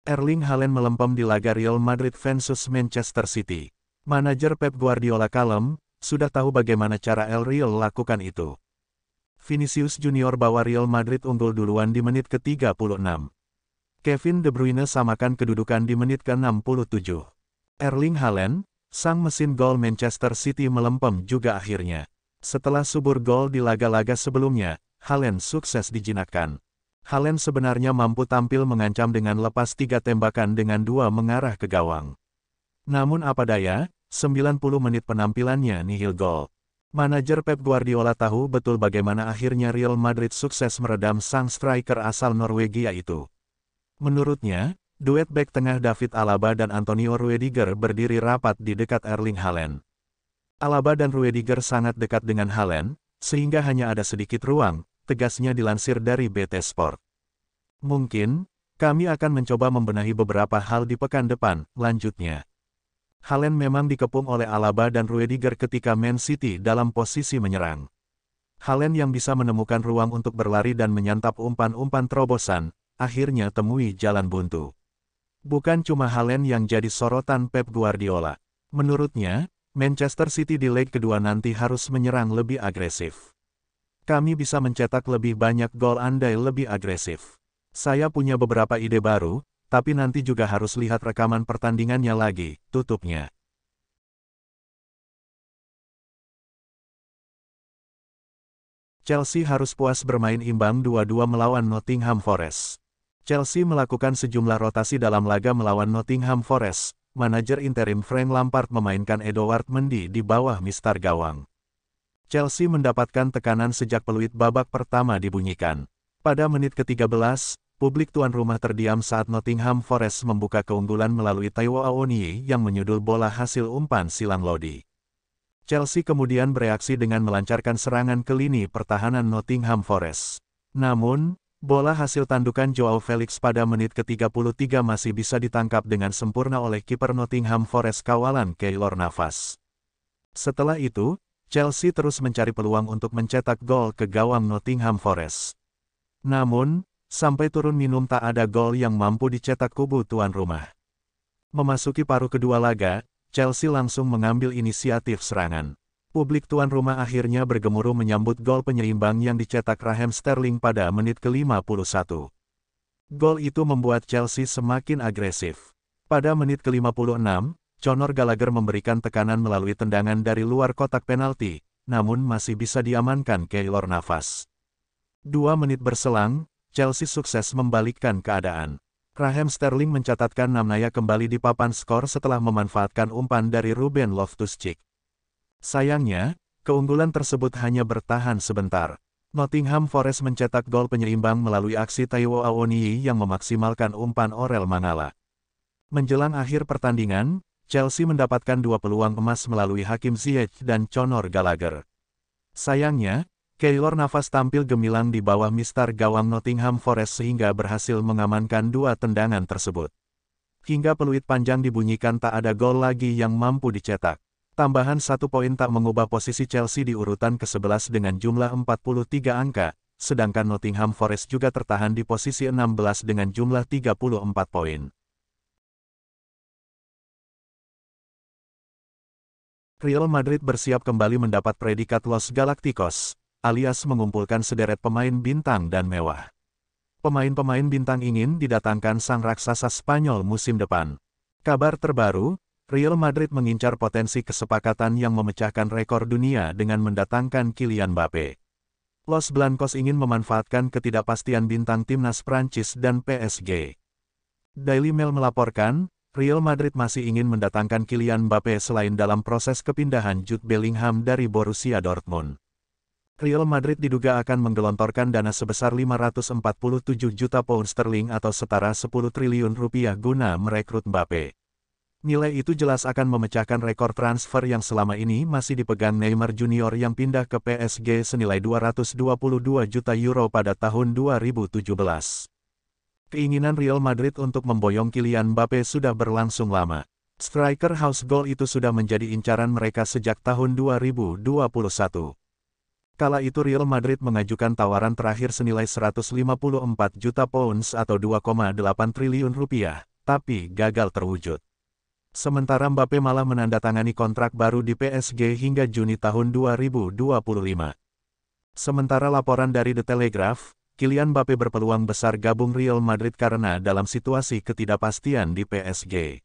Erling Haaland melempem di laga Real Madrid versus Manchester City. Manajer Pep Guardiola kalem, sudah tahu bagaimana cara El Real lakukan itu. Vinicius Junior bawa Real Madrid unggul duluan di menit ke-36. Kevin De Bruyne samakan kedudukan di menit ke-67. Erling Haaland, sang mesin gol Manchester City melempem juga akhirnya. Setelah subur gol di laga-laga sebelumnya, Haaland sukses dijinakkan. Haaland sebenarnya mampu tampil mengancam dengan lepas 3 tembakan dengan 2 mengarah ke gawang. Namun apa daya, 90 menit penampilannya nihil gol. Manajer Pep Guardiola tahu betul bagaimana akhirnya Real Madrid sukses meredam sang striker asal Norwegia itu. Menurutnya, duet bek tengah David Alaba dan Antonio Rudiger berdiri rapat di dekat Erling Haaland. Alaba dan Rudiger sangat dekat dengan Haaland, sehingga hanya ada sedikit ruang, tegasnya dilansir dari BT Sport. Mungkin, kami akan mencoba membenahi beberapa hal di pekan depan, lanjutnya. Haaland memang dikepung oleh Alaba dan Rudiger ketika Man City dalam posisi menyerang. Haaland yang bisa menemukan ruang untuk berlari dan menyantap umpan-umpan terobosan, akhirnya temui jalan buntu. Bukan cuma Haaland yang jadi sorotan Pep Guardiola. Menurutnya, Manchester City di leg kedua nanti harus menyerang lebih agresif. Kami bisa mencetak lebih banyak gol andai lebih agresif. Saya punya beberapa ide baru, tapi nanti juga harus lihat rekaman pertandingannya lagi, tutupnya. Chelsea harus puas bermain imbang 2-2 melawan Nottingham Forest. Chelsea melakukan sejumlah rotasi dalam laga melawan Nottingham Forest. Manajer interim Frank Lampard memainkan Edouard Mendy di bawah mistar gawang. Chelsea mendapatkan tekanan sejak peluit babak pertama dibunyikan. Pada menit ke-13, publik tuan rumah terdiam saat Nottingham Forest membuka keunggulan melalui Taiwo Awoniyi yang menyundul bola hasil umpan silang Lodi. Chelsea kemudian bereaksi dengan melancarkan serangan ke lini pertahanan Nottingham Forest. Namun, bola hasil tandukan Joao Felix pada menit ke-33 masih bisa ditangkap dengan sempurna oleh kiper Nottingham Forest kawalan Keylor Navas. Setelah itu, Chelsea terus mencari peluang untuk mencetak gol ke gawang Nottingham Forest. Namun, sampai turun minum tak ada gol yang mampu dicetak kubu tuan rumah. Memasuki paruh kedua laga, Chelsea langsung mengambil inisiatif serangan. Publik tuan rumah akhirnya bergemuruh menyambut gol penyeimbang yang dicetak Raheem Sterling pada menit ke-51. Gol itu membuat Chelsea semakin agresif. Pada menit ke-56, Conor Gallagher memberikan tekanan melalui tendangan dari luar kotak penalti, namun masih bisa diamankan Keylor Navas. 2 menit berselang, Chelsea sukses membalikkan keadaan. Raheem Sterling mencatatkan namanya kembali di papan skor setelah memanfaatkan umpan dari Ruben Loftus-Cheek. Sayangnya, keunggulan tersebut hanya bertahan sebentar. Nottingham Forest mencetak gol penyeimbang melalui aksi Taiwo Awoniyi yang memaksimalkan umpan Orel Mangala. Menjelang akhir pertandingan, Chelsea mendapatkan 2 peluang emas melalui Hakim Ziyech dan Conor Gallagher. Sayangnya, Keylor Navas tampil gemilang di bawah mistar gawang Nottingham Forest sehingga berhasil mengamankan 2 tendangan tersebut. Hingga peluit panjang dibunyikan tak ada gol lagi yang mampu dicetak. Tambahan 1 poin tak mengubah posisi Chelsea di urutan ke-11 dengan jumlah 43 angka, sedangkan Nottingham Forest juga tertahan di posisi 16 dengan jumlah 34 poin. Real Madrid bersiap kembali mendapat predikat Los Galacticos, alias mengumpulkan sederet pemain bintang dan mewah. Pemain-pemain bintang ingin didatangkan sang raksasa Spanyol musim depan. Kabar terbaru, Real Madrid mengincar potensi kesepakatan yang memecahkan rekor dunia dengan mendatangkan Kylian Mbappé. Los Blancos ingin memanfaatkan ketidakpastian bintang timnas Prancis dan PSG. Daily Mail melaporkan, Real Madrid masih ingin mendatangkan Kylian Mbappé selain dalam proses kepindahan Jude Bellingham dari Borussia Dortmund. Real Madrid diduga akan menggelontorkan dana sebesar 547 juta pound sterling atau setara 10 triliun rupiah guna merekrut Mbappé. Nilai itu jelas akan memecahkan rekor transfer yang selama ini masih dipegang Neymar Junior yang pindah ke PSG senilai 222 juta euro pada tahun 2017. Keinginan Real Madrid untuk memboyong Kylian Mbappé sudah berlangsung lama. Striker house goal itu sudah menjadi incaran mereka sejak tahun 2021. Kala itu Real Madrid mengajukan tawaran terakhir senilai 154 juta pounds atau 2,8 triliun rupiah, tapi gagal terwujud. Sementara Mbappe malah menandatangani kontrak baru di PSG hingga Juni tahun 2025. Sementara laporan dari The Telegraph, Kylian Mbappe berpeluang besar gabung Real Madrid karena dalam situasi ketidakpastian di PSG.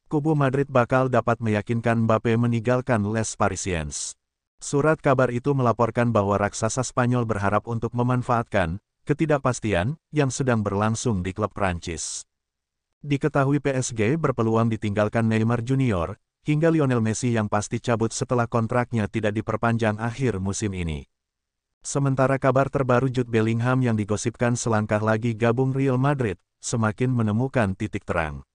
Kubu Madrid bakal dapat meyakinkan Mbappe meninggalkan Les Parisiens. Surat kabar itu melaporkan bahwa raksasa Spanyol berharap untuk memanfaatkan ketidakpastian yang sedang berlangsung di klub Prancis. Diketahui PSG berpeluang ditinggalkan Neymar Junior, hingga Lionel Messi yang pasti cabut setelah kontraknya tidak diperpanjang akhir musim ini. Sementara kabar terbaru Jude Bellingham yang digosipkan selangkah lagi gabung Real Madrid, semakin menemukan titik terang.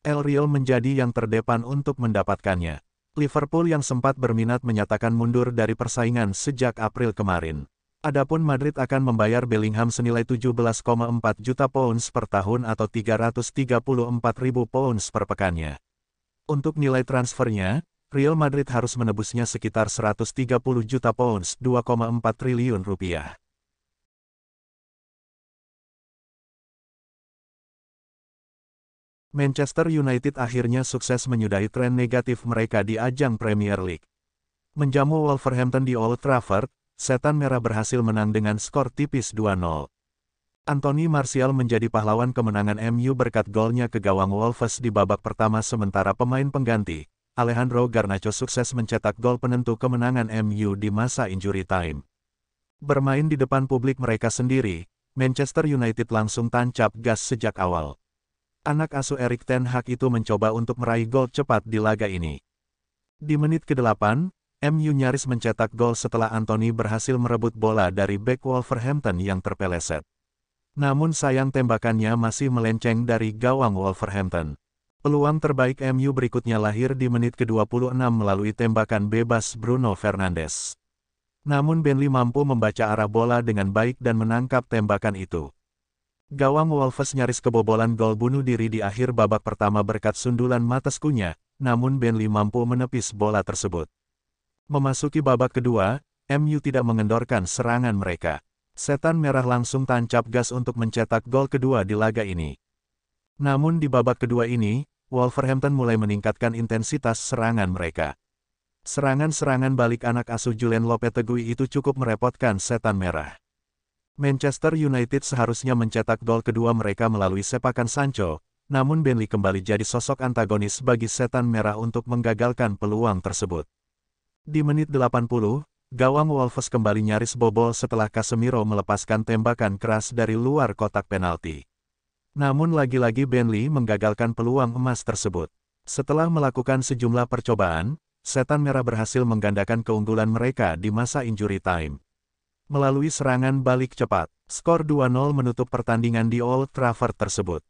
El Real menjadi yang terdepan untuk mendapatkannya. Liverpool yang sempat berminat menyatakan mundur dari persaingan sejak April kemarin. Adapun Madrid akan membayar Bellingham senilai 17,4 juta pounds per tahun atau 334.000 pounds per pekannya. Untuk nilai transfernya, Real Madrid harus menebusnya sekitar 130 juta pounds, 2,4 triliun rupiah. Manchester United akhirnya sukses menyudahi tren negatif mereka di ajang Premier League. Menjamu Wolverhampton di Old Trafford, Setan Merah berhasil menang dengan skor tipis 2-0. Anthony Martial menjadi pahlawan kemenangan MU berkat golnya ke gawang Wolves di babak pertama sementara pemain pengganti, Alejandro Garnacho sukses mencetak gol penentu kemenangan MU di masa injury time. Bermain di depan publik mereka sendiri, Manchester United langsung tancap gas sejak awal. Anak asuh Erik ten Hag itu mencoba untuk meraih gol cepat di laga ini. Di menit ke-8, MU nyaris mencetak gol setelah Anthony berhasil merebut bola dari bek Wolverhampton yang terpeleset. Namun sayang tembakannya masih melenceng dari gawang Wolverhampton. Peluang terbaik MU berikutnya lahir di menit ke-26 melalui tembakan bebas Bruno Fernandes. Namun Burnley mampu membaca arah bola dengan baik dan menangkap tembakan itu. Gawang Wolves nyaris kebobolan gol bunuh diri di akhir babak pertama berkat sundulan Matescunya, namun Burnley mampu menepis bola tersebut. Memasuki babak kedua, MU tidak mengendorkan serangan mereka. Setan Merah langsung tancap gas untuk mencetak gol kedua di laga ini. Namun di babak kedua ini, Wolverhampton mulai meningkatkan intensitas serangan mereka. Serangan-serangan balik anak asuh Julen Lopetegui itu cukup merepotkan Setan Merah. Manchester United seharusnya mencetak gol kedua mereka melalui sepakan Sancho, namun Burnley kembali jadi sosok antagonis bagi Setan Merah untuk menggagalkan peluang tersebut. Di menit 80, gawang Wolves kembali nyaris bobol setelah Casemiro melepaskan tembakan keras dari luar kotak penalti. Namun lagi-lagi Burnley menggagalkan peluang emas tersebut. Setelah melakukan sejumlah percobaan, Setan Merah berhasil menggandakan keunggulan mereka di masa injury time. Melalui serangan balik cepat, skor 2-0 menutup pertandingan di Old Trafford tersebut.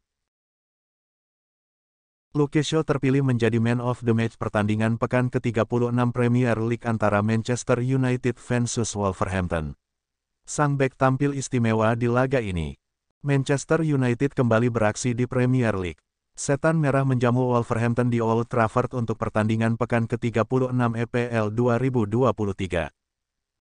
Luke Shaw terpilih menjadi Man of the Match pertandingan pekan ke-36 Premier League antara Manchester United vs Wolverhampton. Sang bek tampil istimewa di laga ini. Manchester United kembali beraksi di Premier League. Setan Merah menjamu Wolverhampton di Old Trafford untuk pertandingan pekan ke-36 EPL 2023.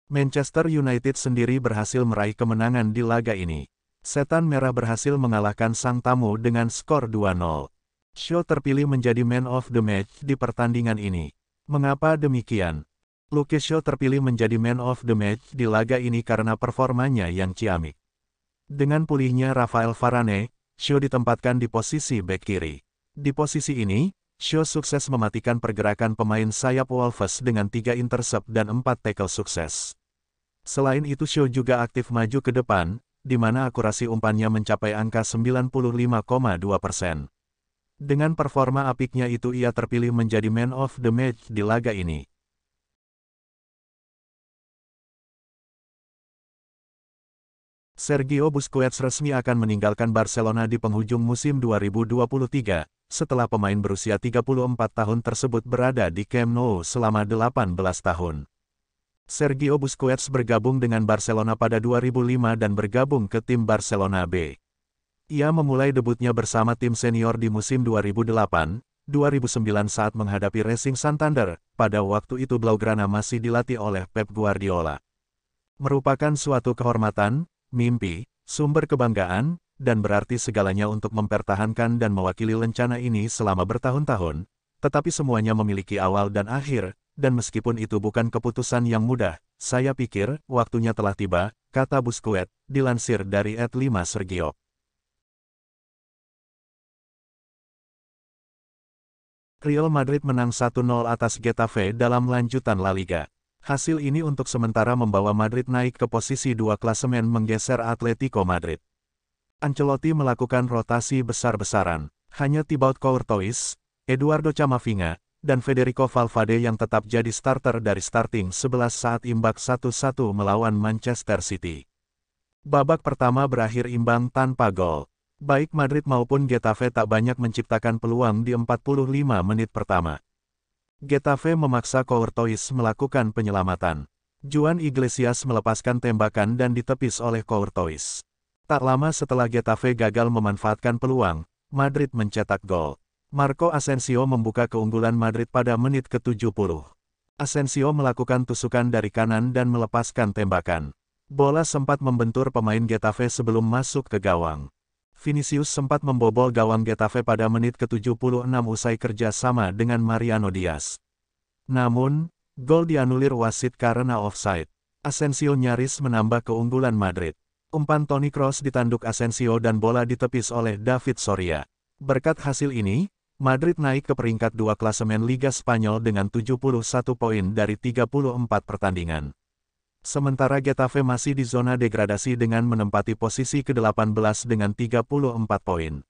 Manchester United sendiri berhasil meraih kemenangan di laga ini. Setan Merah berhasil mengalahkan sang tamu dengan skor 2-0. Shaw terpilih menjadi Man of the Match di pertandingan ini. Mengapa demikian? Luke Shaw terpilih menjadi Man of the Match di laga ini karena performanya yang ciamik. Dengan pulihnya Rafael Varane, Shaw ditempatkan di posisi bek kiri. Di posisi ini, Shaw sukses mematikan pergerakan pemain sayap Wolves dengan 3 intercept dan 4 tackle sukses. Selain itu Shaw juga aktif maju ke depan, di mana akurasi umpannya mencapai angka 95,2%. Dengan performa apiknya itu ia terpilih menjadi Man of the Match di laga ini. Sergio Busquets resmi akan meninggalkan Barcelona di penghujung musim 2023, setelah pemain berusia 34 tahun tersebut berada di Camp Nou selama 18 tahun. Sergio Busquets bergabung dengan Barcelona pada 2005 dan bergabung ke tim Barcelona B. Ia memulai debutnya bersama tim senior di musim 2008-2009 saat menghadapi Racing Santander, pada waktu itu Blaugrana masih dilatih oleh Pep Guardiola. Merupakan suatu kehormatan, mimpi, sumber kebanggaan, dan berarti segalanya untuk mempertahankan dan mewakili lencana ini selama bertahun-tahun, tetapi semuanya memiliki awal dan akhir, dan meskipun itu bukan keputusan yang mudah, saya pikir waktunya telah tiba, kata Busquets, dilansir dari @5 Sergio. Real Madrid menang 1-0 atas Getafe dalam lanjutan La Liga. Hasil ini untuk sementara membawa Madrid naik ke posisi 2 klasemen menggeser Atletico Madrid. Ancelotti melakukan rotasi besar-besaran. Hanya Thibaut Courtois, Eduardo Camavinga, dan Federico Valverde yang tetap jadi starter dari starting 11 saat imbang 1-1 melawan Manchester City. Babak pertama berakhir imbang tanpa gol. Baik Madrid maupun Getafe tak banyak menciptakan peluang di 45 menit pertama. Getafe memaksa Courtois melakukan penyelamatan. Juan Iglesias melepaskan tembakan dan ditepis oleh Courtois. Tak lama setelah Getafe gagal memanfaatkan peluang, Madrid mencetak gol. Marco Asensio membuka keunggulan Madrid pada menit ke-70. Asensio melakukan tusukan dari kanan dan melepaskan tembakan. Bola sempat membentur pemain Getafe sebelum masuk ke gawang. Vinicius sempat membobol gawang Getafe pada menit ke-76 usai kerja sama dengan Mariano Diaz. Namun, gol dianulir wasit karena offside. Asensio nyaris menambah keunggulan Madrid. Umpan Toni Kroos ditanduk Asensio dan bola ditepis oleh David Soria. Berkat hasil ini, Madrid naik ke peringkat 2 klasemen Liga Spanyol dengan 71 poin dari 34 pertandingan. Sementara Getafe masih di zona degradasi dengan menempati posisi ke-18 dengan 34 poin.